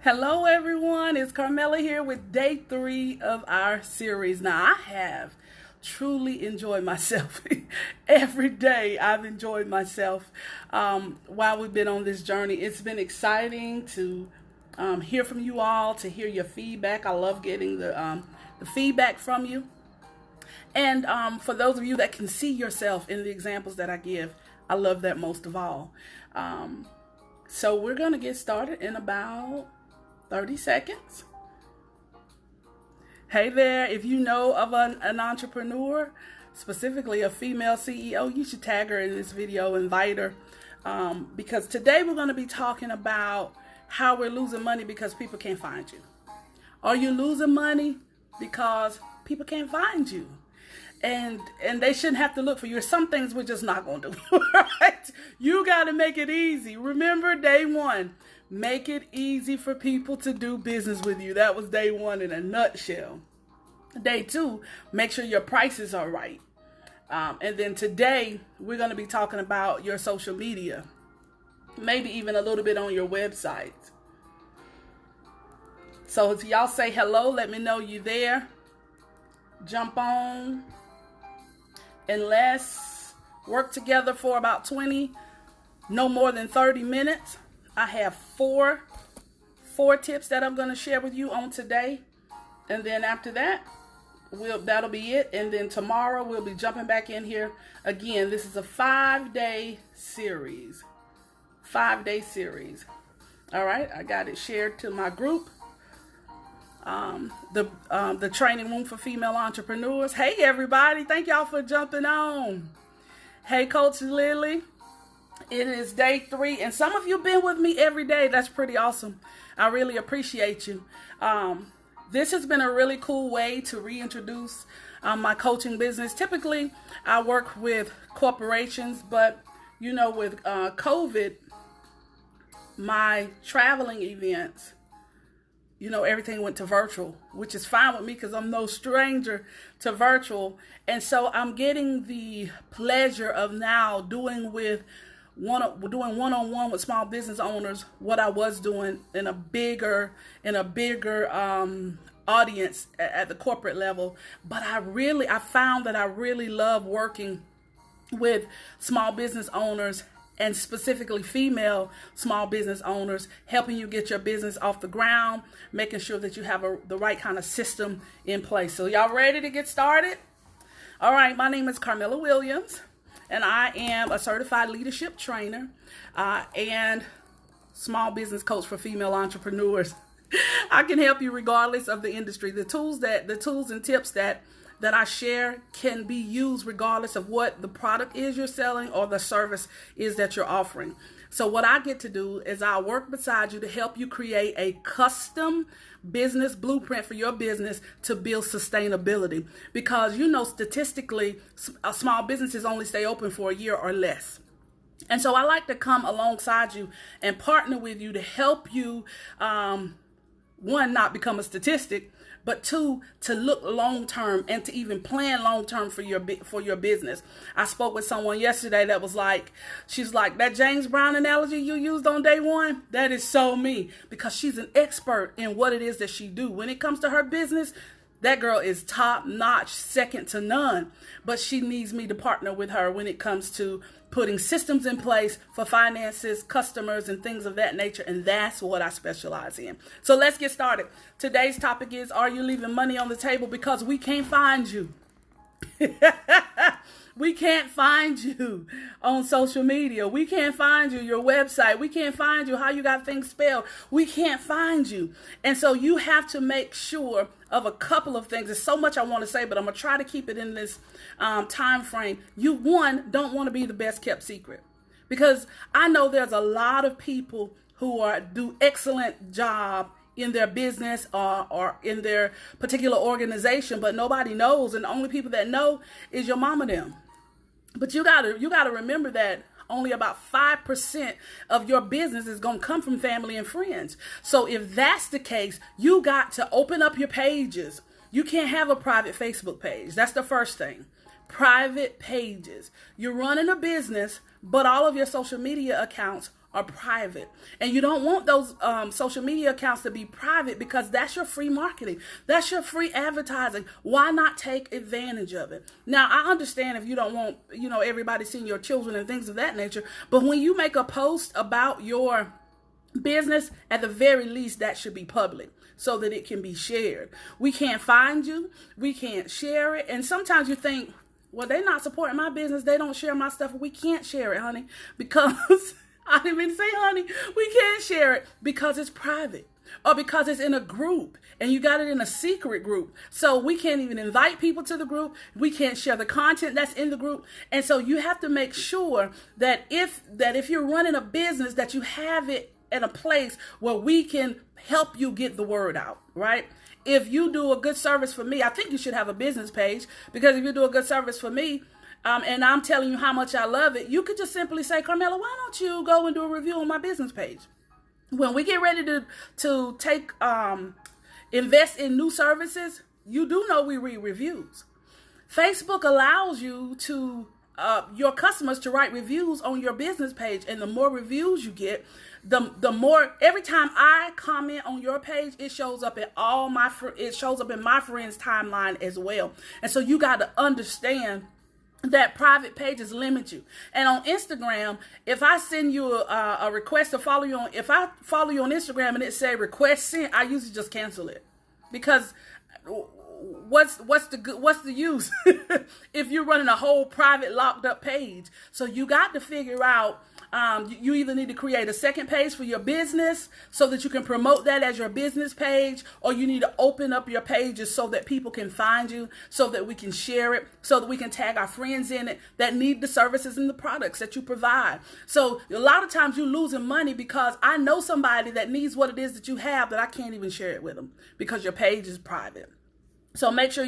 Hello, everyone. It's Carmela here with day 3 of our series. Now, I have truly enjoyed myself. Every day I've enjoyed myself while we've been on this journey. It's been exciting to hear from you all, to hear your feedback. I love getting the feedback from you. And for those of you that can see yourself in the examples that I give, I love that most of all. So we're going to get started in about 30 seconds. Hey there, if you know of an entrepreneur, specifically a female CEO, you should tag her in this video, invite her, because today we're going to be talking about how we're losing money because people can't find you. Are you losing money because people can't find you? And they shouldn't have to look for you. Some things we're just not going to do, right? You got to make it easy. Remember day 1, make it easy for people to do business with you. That was day 1 in a nutshell. Day 2, make sure your prices are right. And then today, we're going to be talking about your social media. Maybe even a little bit on your website. So if y'all say hello, let me know you there. Jump on. And let's work together for about 20, no more than 30 minutes. I have four tips that I'm going to share with you on today. And then after that, that'll be it. And then tomorrow we'll be jumping back in here. Again, this is a 5-day series. 5-day series. All right, I got it shared to my group. The training room for female entrepreneurs. Hey everybody, thank y'all for jumping on. Hey Coach Lily, it is day 3 and some of you been with me every day. That's pretty awesome. I really appreciate you. This has been a really cool way to reintroduce my coaching business. Typically I work with corporations, but you know, with COVID, my traveling events, you know, everything went to virtual, which is fine with me because I'm no stranger to virtual. And so I'm getting the pleasure of now doing one-on-one with small business owners what I was doing in a bigger audience at the corporate level. But I found that I really love working with small business owners, and specifically female small business owners, helping you get your business off the ground, making sure that you have the right kind of system in place. So y'all ready to get started? All right, my name is Carmela Williams, and I am a certified leadership trainer and small business coach for female entrepreneurs. I can help you regardless of the industry. The tools and tips that I share can be used regardless of what the product is you're selling or the service is that you're offering. So what I get to do is I work beside you to help you create a custom business blueprint for your business to build sustainability. Because you know, statistically, small businesses only stay open for a year or less. And so I like to come alongside you and partner with you to help you, one, not become a statistic, but 2, to look long-term and to even plan long-term for your business. I spoke with someone yesterday that was like, she's like, that James Brown analogy you used on day 1, that is so me, because she's an expert in what it is that she do. When it comes to her business, that girl is top notch, second to none, but she needs me to partner with her when it comes to putting systems in place for finances, customers, and things of that nature. And that's what I specialize in. So let's get started. Today's topic is, are you leaving money on the table because we can't find you? We can't find you on social media. We can't find you, your website. We can't find you, how you got things spelled. We can't find you. And so you have to make sure of a couple of things. There's so much I want to say, but I'm going to try to keep it in this time frame. You, one, don't want to be the best kept secret. Because I know there's a lot of people who do excellent job in their business or in their particular organization, but nobody knows. And the only people that know is your mama them. But you gotta remember that only about 5% of your business is going to come from family and friends. So if that's the case, you got to open up your pages. You can't have a private Facebook page. That's the first thing. Private pages. You're running a business, but all of your social media accounts are private. And you don't want those social media accounts to be private, because that's your free marketing. That's your free advertising. Why not take advantage of it? Now, I understand if you don't want, everybody seeing your children and things of that nature. But when you make a post about your business, at the very least, that should be public so that it can be shared. We can't find you. We can't share it. And sometimes you think, well, they're not supporting my business. They don't share my stuff. We can't share it, honey, because I didn't even say, honey, we can't share it because it's private, or because it's in a group and you got it in a secret group. So we can't even invite people to the group. We can't share the content that's in the group. And so you have to make sure that if you're running a business, that you have it in a place where we can help you get the word out, right? If you do a good service for me, I think you should have a business page, because if you do a good service for me, and I'm telling you how much I love it, you could just simply say, Carmela, why don't you go and do a review on my business page? When we get ready to take invest in new services, you do know we read reviews. Facebook allows you to your customers to write reviews on your business page, and the more reviews you get, the more. Every time I comment on your page, it shows up in it shows up in my friends' timeline as well. And so you got to understand that private pages limit you. And on Instagram, if I send you a request to follow you on, if I follow you on Instagram and it say request sent, I usually just cancel it, because what's the use if you're running a whole private locked up page? So you got to figure out, you either need to create a second page for your business so that you can promote that as your business page, or you need to open up your pages so that people can find you, so that we can share it, so that we can tag our friends in it that need the services and the products that you provide. So a lot of times you're losing money because I know somebody that needs what it is that you have, that I can't even share it with them because your page is private. So make sure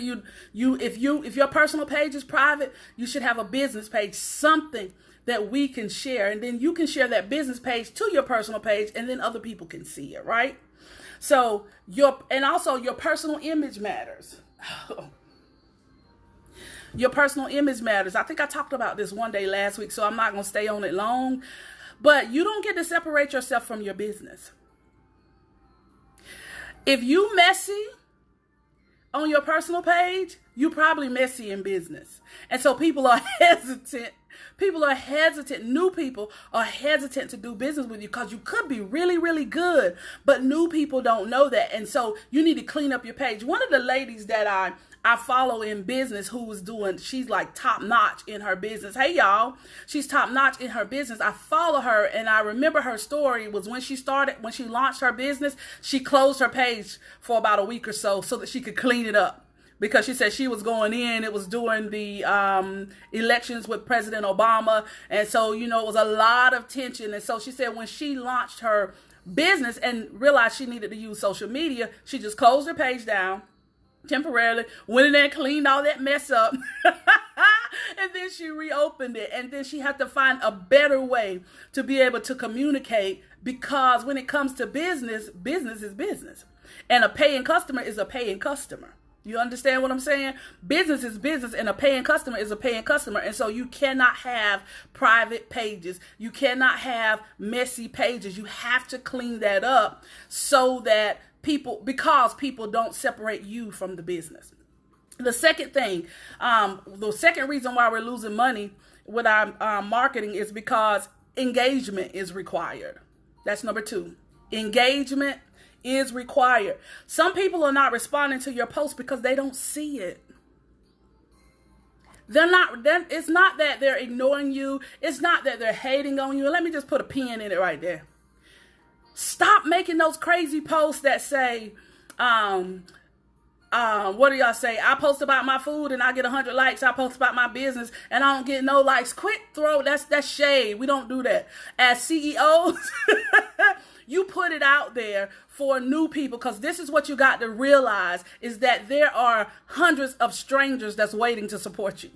if your personal page is private, you should have a business page, something that we can share, and then you can share that business page to your personal page, and then other people can see it, right? So also your personal image matters. Your personal image matters. I think I talked about this one day last week, so I'm not going to stay on it long, but you don't get to separate yourself from your business. If you messy on your personal page, you probably messy in business. And so people are hesitant. New people are hesitant to do business with you because you could be really, really good, but new people don't know that. And so you need to clean up your page. One of the ladies that I follow in business she's like top notch in her business. Hey y'all, she's top notch in her business. I follow her, and I remember her story was when she launched her business, she closed her page for about a week or so that she could clean it up. Because she said she was going in, it was during the elections with President Obama. And so, it was a lot of tension. And so she said when she launched her business and realized she needed to use social media, she just closed her page down temporarily, went in there and cleaned all that mess up. And then she reopened it. And then she had to find a better way to be able to communicate, because when it comes to business, business is business. And a paying customer is a paying customer. You understand what I'm saying? Business is business, and a paying customer is a paying customer. And so you cannot have private pages. You cannot have messy pages. You have to clean that up so that because people don't separate you from the business. The second thing, the second reason why we're losing money with our marketing is because engagement is required. That's number 2. Engagement is required. Some people are not responding to your post because they don't see it. It's not that they're ignoring you. It's not that they're hating on you. Let me just put a pin in it right there. Stop making those crazy posts that say, what do y'all say? I post about my food and I get 100 likes. I post about my business and I don't get no likes. That's shade. We don't do that. As CEOs, you put it out there for new people, because this is what you got to realize, is that there are hundreds of strangers that's waiting to support you.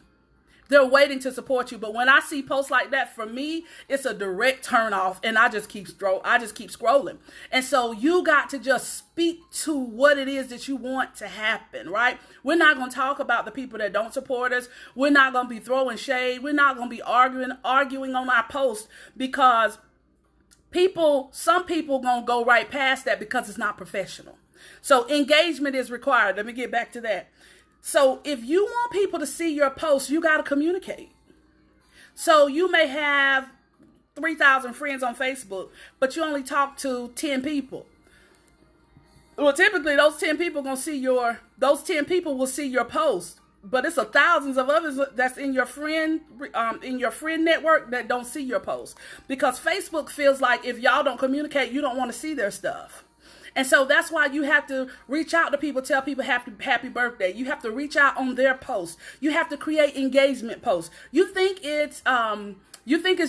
They're waiting to support you. But when I see posts like that, for me, it's a direct turn off, and I just keep scrolling. And so you got to just speak to what it is that you want to happen, right? We're not going to talk about the people that don't support us. We're not going to be throwing shade. We're not going to be arguing on our post, because Some people gonna go right past that because it's not professional. So engagement is required. Let me get back to that. So if you want people to see your posts, you got to communicate. So you may have 3,000 friends on Facebook, but you only talk to 10 people. Well, typically those 10 people will see your post, but it's thousands of others that's in your friend network that don't see your post, because Facebook feels like if y'all don't communicate, you don't want to see their stuff. And so that's why you have to reach out to people, tell people happy birthday. You have to reach out on their posts. You have to create engagement posts. You think it's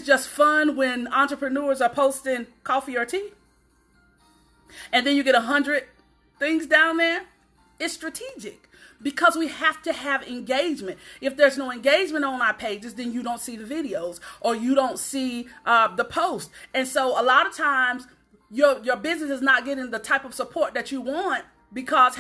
just fun when entrepreneurs are posting coffee or tea, and then you get 100 things down there? It's strategic, because we have to have engagement. If there's no engagement on our pages, then you don't see the videos, or you don't see the post. And so a lot of times your business is not getting the type of support that you want, because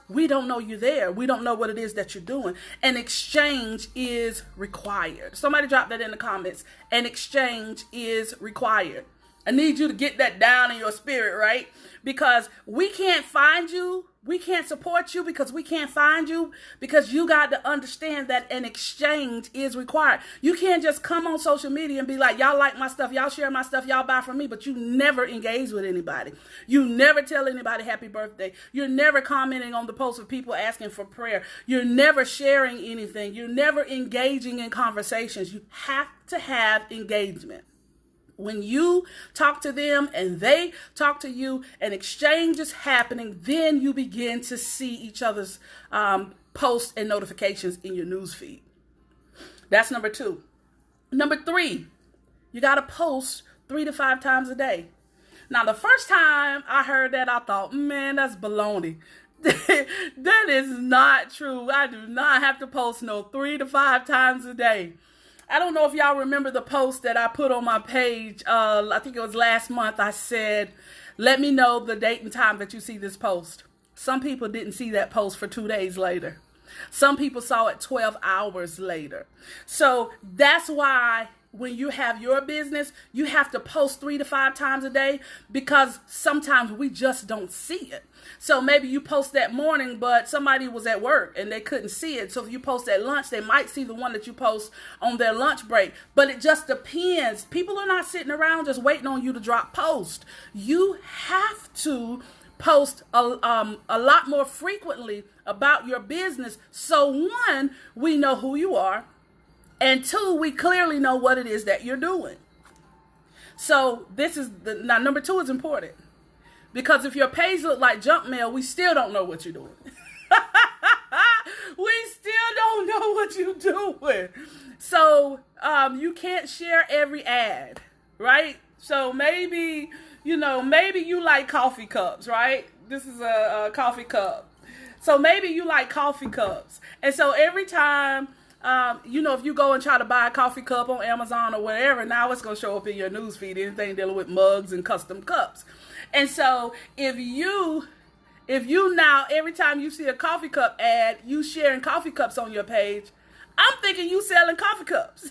we don't know you're there. We don't know what it is that you're doing. An exchange is required. Somebody drop that in the comments. An exchange is required. I need you to get that down in your spirit, right? Because we can't find you. We can't support you because we can't find you, because you got to understand that an exchange is required. You can't just come on social media and be like, y'all like my stuff, y'all share my stuff, y'all buy from me, but you never engage with anybody. You never tell anybody happy birthday. You're never commenting on the posts of people asking for prayer. You're never sharing anything. You're never engaging in conversations. You have to have engagement. When you talk to them and they talk to you, an exchange is happening, then you begin to see each other's posts and notifications in your newsfeed. That's number 2. Number 3, you got to post 3 to 5 times a day. Now, the first time I heard that, I thought, man, that's baloney. That is not true. I do not have to post no 3 to 5 times a day. I don't know if y'all remember the post that I put on my page. I think it was last month. I said, let me know the date and time that you see this post. Some people didn't see that post for 2 days later. Some people saw it 12 hours later. So that's why when you have your business, you have to post 3 to 5 times a day, because sometimes we just don't see it. So maybe you post that morning, but somebody was at work and they couldn't see it. So if you post at lunch, they might see the one that you post on their lunch break. But it just depends. People are not sitting around just waiting on you to drop post. You have to post a lot more frequently about your business. So 1, we know who you are. And 2, we clearly know what it is that you're doing. So now number 2 is important, because if your page look like junk mail, we still don't know what you're doing. We still don't know what you're doing. So you can't share every ad, right? So maybe you like coffee cups, right? This is a coffee cup. So maybe you like coffee cups. And so every time, if you go and try to buy a coffee cup on Amazon or whatever, now it's going to show up in your newsfeed, anything dealing with mugs and custom cups. And so if you now, every time you see a coffee cup ad, you sharing coffee cups on your page, I'm thinking you selling coffee cups.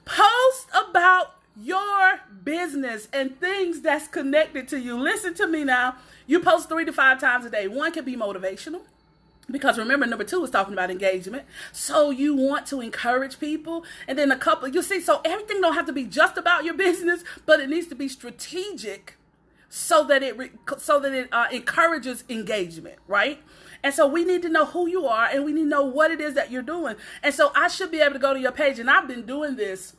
Post about your business and things that's connected to you. Listen to me now. You post 3 to 5 times a day. 1 can be motivational, because remember, number 2 is talking about engagement. So you want to encourage people. And then so everything don't have to be just about your business, but it needs to be strategic so that it encourages engagement, right? And so we need to know who you are, and we need to know what it is that you're doing. And so I should be able to go to your page, and I've been doing this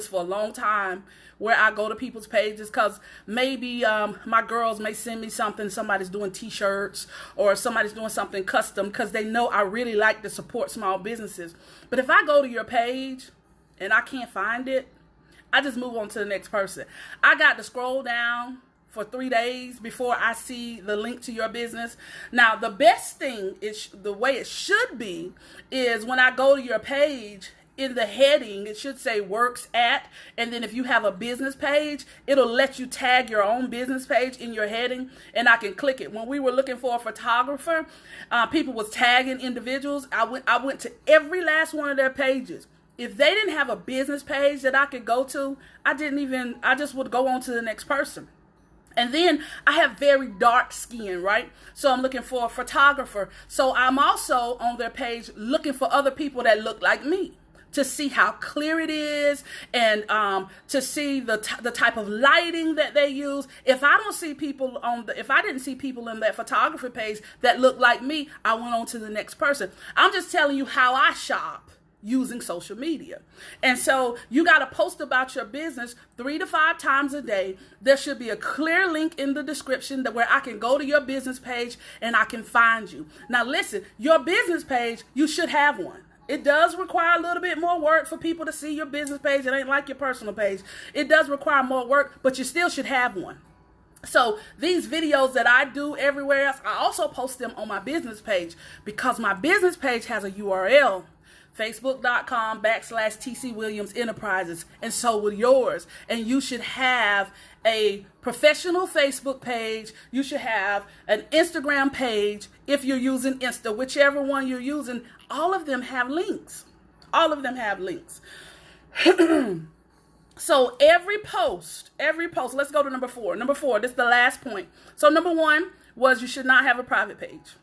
for a long time, where I go to people's pages, because maybe my girls may send me something. Somebody's doing t-shirts, or somebody's doing something custom, because they know I really like to support small businesses. But if I go to your page and I can't find it, I just move on to the next person. I got to scroll down for 3 days before I see the link to your business. Now, the best thing is, the way it should be, is when I go to your page, in the heading, it should say works at, and then if you have a business page, it'll let you tag your own business page in your heading, and I can click it. When we were looking for a photographer, people was tagging individuals. I went to every last one of their pages, if they didn't have a business page that I could go to, I just would go on to the next person. And then I have very dark skin, right? So I'm looking for a photographer. So I'm also on their page looking for other people that look like me, to see how clear it is, and to see the type of lighting that they use. If I didn't see people in that photography page that look like me, I went on to the next person. I'm just telling you how I shop using social media. And so you got to post about your business 3 to 5 times a day. There should be a clear link in the description where I can go to your business page and I can find you. Now listen, your business page, you should have one. It does require a little bit more work for people to see your business page. It ain't like your personal page. It does require more work, but you still should have one. So these videos that I do everywhere else, I also post them on my business page, because my business page has a URL. Facebook.com/TC Williams Enterprises, and so will yours. And you should have a professional Facebook page. You should have an Instagram page if you're using Insta, whichever one you're using. All of them have links. All of them have links. So every post, let's go to number 4. Number 4, this is the last point. So number 1 was you should not have a private page.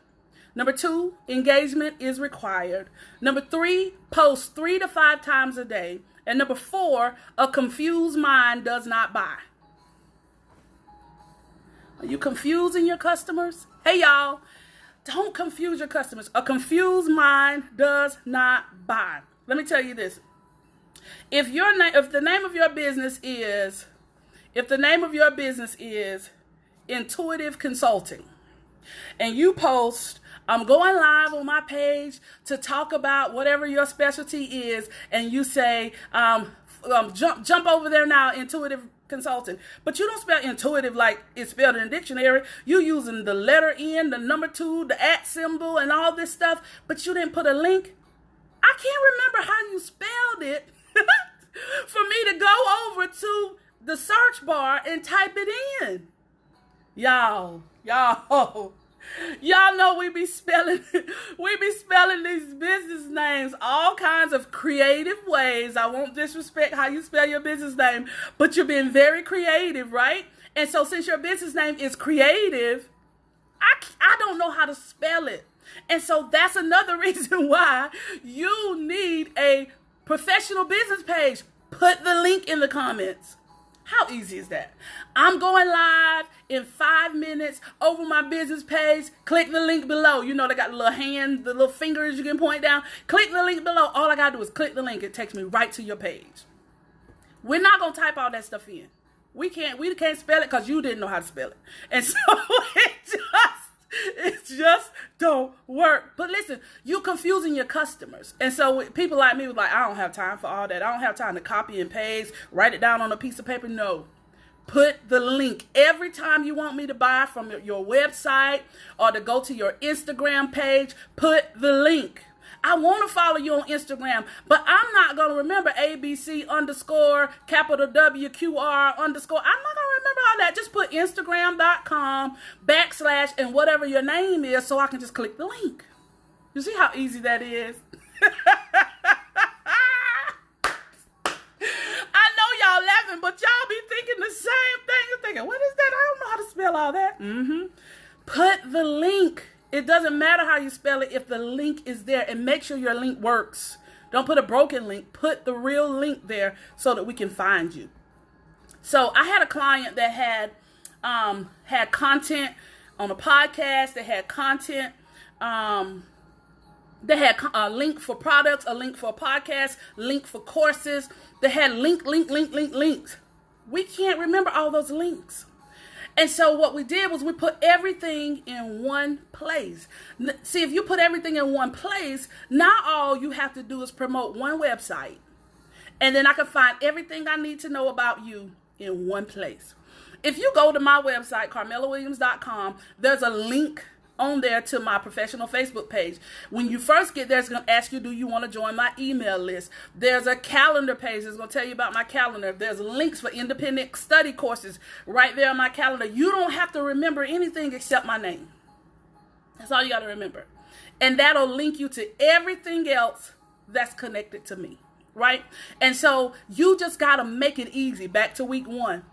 Number 2, engagement is required. Number 3, post 3 to 5 times a day. And number 4, a confused mind does not buy. Are you confusing your customers? Hey, y'all, don't confuse your customers. A confused mind does not buy. Let me tell you this. If the name of your business is Intuitive Consulting, and you post, I'm going live on my page to talk about whatever your specialty is, and you say, jump over there now, Intuitive Consulting. But you don't spell intuitive like it's spelled in a dictionary. You using the letter N, the number 2, the @ symbol, and all this stuff, but you didn't put a link. I can't remember how you spelled it for me to go over to the search bar and type it in. Y'all know we be spelling these business names all kinds of creative ways. I won't disrespect how you spell your business name, but you're being very creative, right? And so since your business name is creative, I don't know how to spell it. And so that's another reason why you need a professional business page. Put the link in the comments. How easy is that? I'm going live in 5 minutes over my business page. Click the link below. You know, they got the little hand, the little fingers you can point down. Click the link below. All I got to do is click the link. It takes me right to your page. We're not going to type all that stuff in. We can't spell it because you didn't know how to spell it. And so it just don't work. But listen, you confusing your customers. And so people like me was like, I don't have time for all that. I don't have time to copy and paste, write it down on a piece of paper. No. Put the link. Every time you want me to buy from your website or to go to your Instagram page, put the link. I want to follow you on Instagram, but I'm not going to remember ABC_WQR_. I'm not going to remember all that. Just put Instagram.com / and whatever your name is so I can just click the link. You see how easy that is? I know y'all laughing, but y'all be thinking the same thing. You're thinking, what is that? I don't know how to spell all that. Put the link. It doesn't matter how you spell it if the link is there, and make sure your link works. Don't put a broken link. Put the real link there so that we can find you. So I had a client that had content on a podcast. They had content. They had a link for products, a link for a podcast, link for courses. They had links. We can't remember all those links. And so what we did was we put everything in one place. See, if you put everything in one place, now all you have to do is promote one website. And then I can find everything I need to know about you in one place. If you go to my website, CarmelaWilliams.com, there's a link on there to my professional Facebook page. When you first get there, it's going to ask you, do you want to join my email list? There's a calendar page that's going to tell you about my calendar. There's links for independent study courses right there on my calendar. You don't have to remember anything except my name. That's all you got to remember. And that'll link you to everything else that's connected to me. right? And so you just got to make it easy. Back to week 1.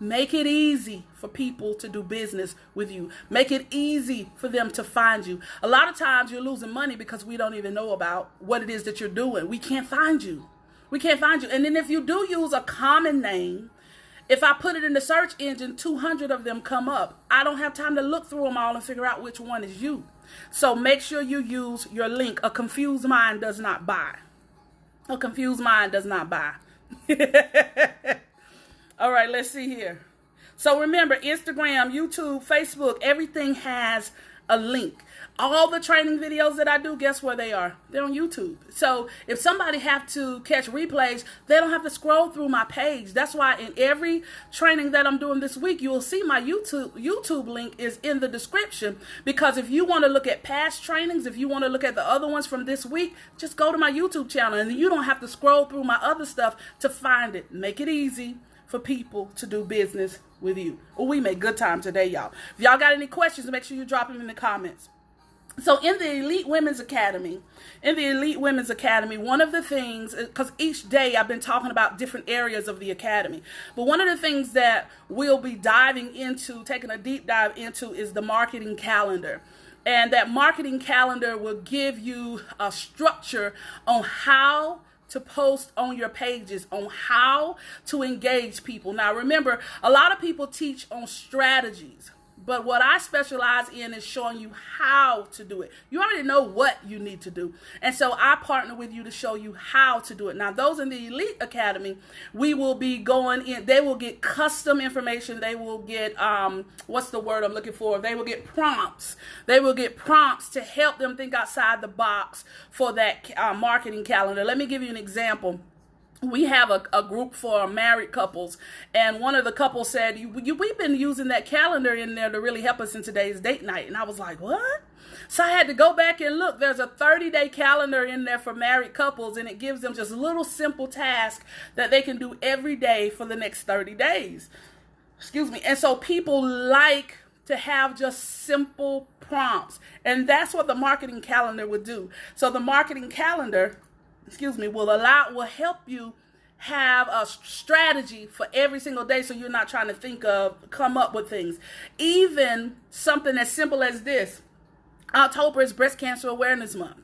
Make it easy for people to do business with you. Make it easy for them to find you. A lot of times you're losing money because we don't even know about what it is that you're doing. We can't find you. We can't find you. And then if you do use a common name, if I put it in the search engine, 200 of them come up. I don't have time to look through them all and figure out which one is you. So make sure you use your link. A confused mind does not buy. A confused mind does not buy. All right, let's see here. So remember, Instagram, YouTube, Facebook, everything has a link. All the training videos that I do, guess where they are? They're on YouTube. So if somebody have to catch replays, they don't have to scroll through my page. That's why in every training that I'm doing this week, you will see my YouTube link is in the description. Because if you want to look at past trainings, if you want to look at the other ones from this week, just go to my YouTube channel and you don't have to scroll through my other stuff to find it. Make it easy for people to do business with you. Oh, we made good time today, y'all. If y'all got any questions, make sure you drop them in the comments. So in the Elite Women's Academy, one of the things, because each day I've been talking about different areas of the academy, but one of the things that we'll be diving into, taking a deep dive into, is the marketing calendar. And that marketing calendar will give you a structure on how to post on your pages, on how to engage people. Now remember, a lot of people teach on strategies, but what I specialize in is showing you how to do it. You already know what you need to do. And so I partner with you to show you how to do it. Now, those in the Elite Academy, we will be going in. They will get custom information. They will get, what's the word I'm looking for? They will get prompts. They will get prompts to help them think outside the box for that marketing calendar. Let me give you an example. We have a group for married couples, and one of the couples said, we've been using that calendar in there to really help us in today's date night. And I was like, what? So I had to go back and look. There's a 30-day calendar in there for married couples, and it gives them just little simple tasks that they can do every day for the next 30 days. Excuse me. And so people like to have just simple prompts, and that's what the marketing calendar would do. So the marketing calendar, will help you have a strategy for every single day, so you're not trying to come up with things. Even something as simple as this. October is Breast Cancer Awareness Month.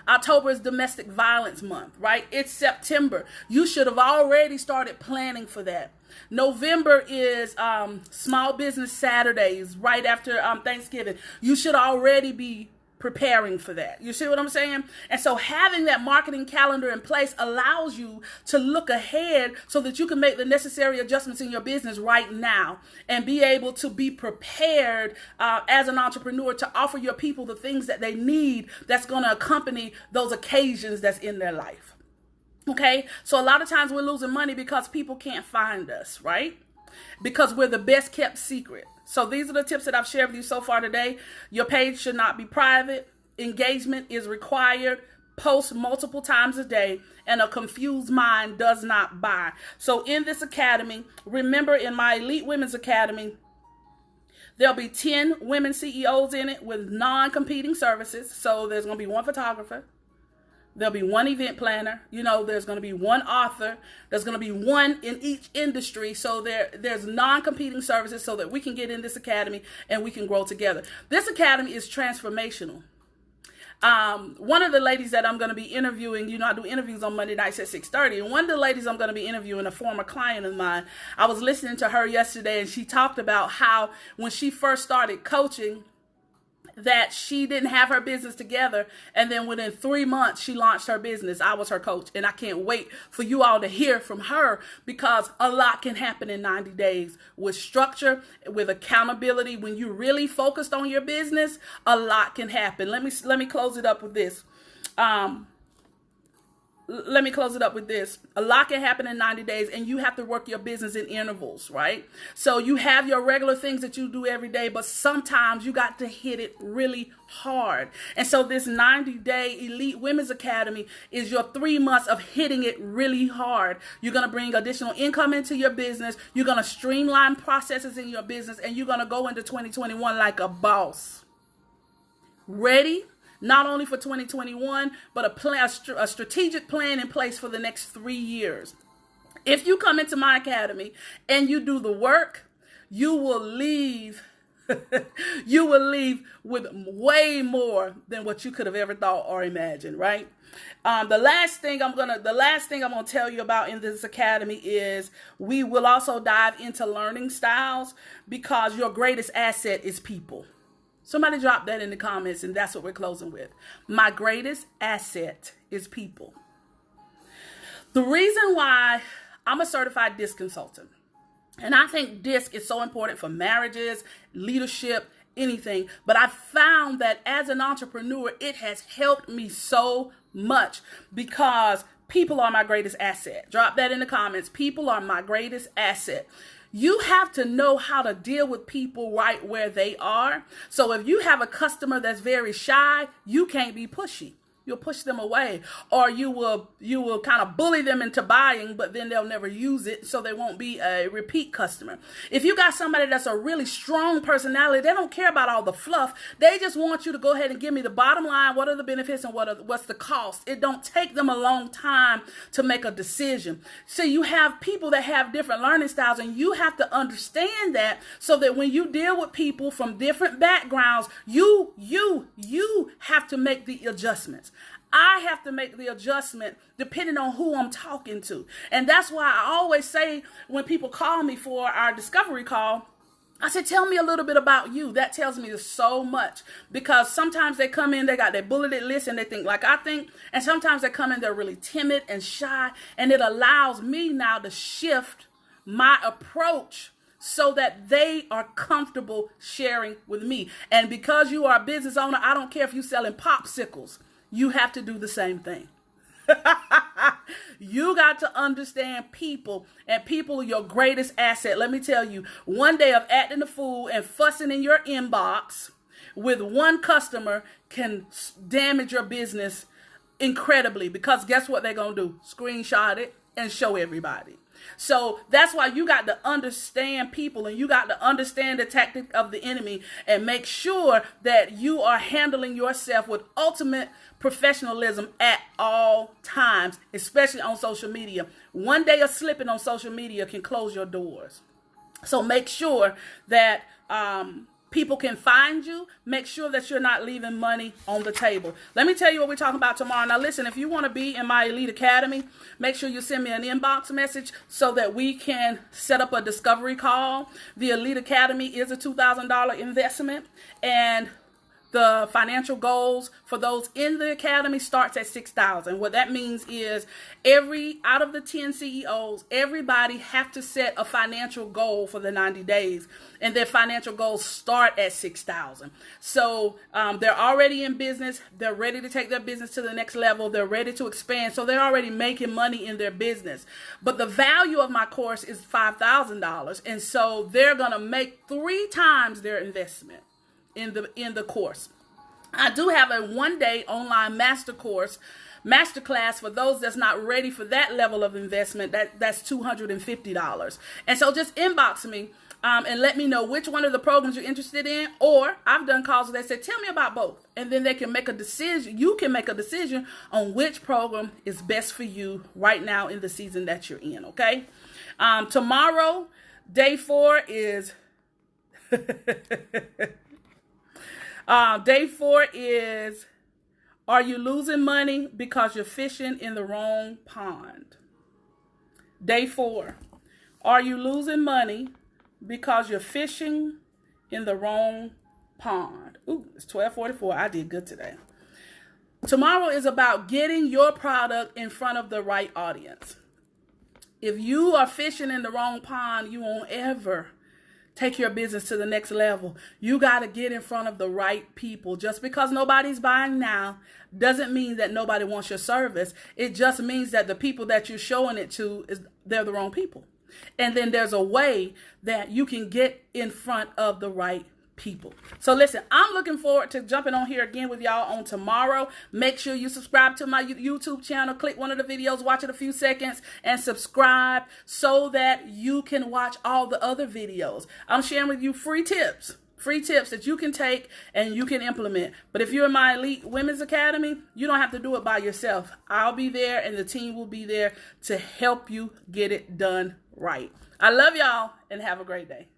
October is Domestic Violence Month, right? It's September. You should have already started planning for that. November is Small Business Saturdays, right after Thanksgiving. You should already be preparing for that. You see what I'm saying? And so having that marketing calendar in place allows you to look ahead so that you can make the necessary adjustments in your business right now and be able to be prepared as an entrepreneur to offer your people the things that they need that's going to accompany those occasions that's in their life. Okay? So a lot of times we're losing money because people can't find us, right? Because we're the best kept secret. So these are the tips that I've shared with you so far today. Your page should not be private. Engagement is required. Post multiple times a day. And a confused mind does not buy. So in this academy, remember, in my Elite Women's Academy, there'll be 10 women CEOs in it with non-competing services. So there's going to be one photographer. There'll be one event planner. There's going to be one author. There's going to be one in each industry. So there's non-competing services so that we can get in this academy and we can grow together. This academy is transformational. One of the ladies that I'm going to be interviewing, I do interviews on Monday nights at 6:30. And one of the ladies I'm going to be interviewing, a former client of mine, I was listening to her yesterday, and she talked about how when she first started coaching, that she didn't have her business together, and then within 3 months she launched her business. I was her coach, and I can't wait for you all to hear from her, because a lot can happen in 90 days with structure, with accountability. When you really focused on your business, a lot can happen. Let me close it up with this. A lot can happen in 90 days, and you have to work your business in intervals, right? So you have your regular things that you do every day, but sometimes you got to hit it really hard. And so this 90-day Elite Women's Academy is your 3 months of hitting it really hard. You're going to bring additional income into your business. You're going to streamline processes in your business, and you're going to go into 2021 like a boss. Ready not only for 2021, but a strategic plan in place for the next 3 years. If you come into my academy and you do the work, you will leave you will leave with way more than what you could have ever thought or imagined, right? The last thing I'm gonna tell you about in this academy is we will also dive into learning styles, because your greatest asset is people. Somebody drop that in the comments, and that's what we're closing with. My greatest asset is people. The reason why I'm a certified DISC consultant, and I think DISC is so important for marriages, leadership, anything. But I found that as an entrepreneur, it has helped me so much, because people are my greatest asset. Drop that in the comments. People are my greatest asset. You have to know how to deal with people right where they are. So if you have a customer that's very shy, you can't be pushy. You'll push them away, or you will kind of bully them into buying, but then they'll never use it, so they won't be a repeat customer. If you got somebody that's a really strong personality, they don't care about all the fluff. They just want you to go ahead and give me the bottom line. What are the benefits and what's the cost? It don't take them a long time to make a decision. So you have people that have different learning styles, and you have to understand that, so that when you deal with people from different backgrounds, you have to make the adjustments. I have to make the adjustment depending on who I'm talking to. And that's why I always say, when people call me for our discovery call, I said, tell me a little bit about you. That tells me so much, because sometimes they come in, they got their bulleted list and they think like I think. And sometimes they come in, they're really timid and shy. And it allows me now to shift my approach so that they are comfortable sharing with me. And because you are a business owner, I don't care if you're selling popsicles. You have to do the same thing. You got to understand people, and people are your greatest asset. Let me tell you, one day of acting a fool and fussing in your inbox with one customer can damage your business incredibly, because guess what they're going to do? Screenshot it and show everybody. So that's why you got to understand people, and you got to understand the tactic of the enemy, and make sure that you are handling yourself with ultimate professionalism at all times, especially on social media. One day of slipping on social media can close your doors. So make sure that people can find you. Make sure that you're not leaving money on the table. Let me tell you what we're talking about tomorrow. Now listen, if you want to be in my Elite Academy, make sure you send me an inbox message so that we can set up a discovery call. The Elite Academy is a $2,000 investment, and the financial goals for those in the academy starts at $6,000. What that means is out of the 10 CEOs, everybody have to set a financial goal for the 90 days. And their financial goals start at $6,000. So they're already in business. They're ready to take their business to the next level. They're ready to expand. So they're already making money in their business. But the value of my course is $5,000. And so they're going to make 3 times their investment in the course. I do have a 1-day online masterclass for those that's not ready for that level of investment. That's $250. And so just inbox me and let me know which one of the programs you're interested in. Or I've done calls that said, tell me about both. And then they can make a decision. You can make a decision on which program is best for you right now in the season that you're in. Okay. Tomorrow, day 4 is day 4 is, are you losing money because you're fishing in the wrong pond? Day 4, are you losing money because you're fishing in the wrong pond? Ooh, it's 12:44. I did good today. Tomorrow is about getting your product in front of the right audience. If you are fishing in the wrong pond, you won't ever take your business to the next level. You got to get in front of the right people. Just because nobody's buying now doesn't mean that nobody wants your service. It just means that the people that you're showing it to, they're the wrong people. And then there's a way that you can get in front of the right people. So listen, I'm looking forward to jumping on here again with y'all on tomorrow. Make sure you subscribe to my YouTube channel. Click one of the videos, watch it a few seconds, and subscribe so that you can watch all the other videos. I'm sharing with you free tips free tips that you can take and you can implement. But if you're in my Elite Women's Academy, you don't have to do it by yourself. I'll be there and the team will be there to help you get it done right. I love y'all and have a great day.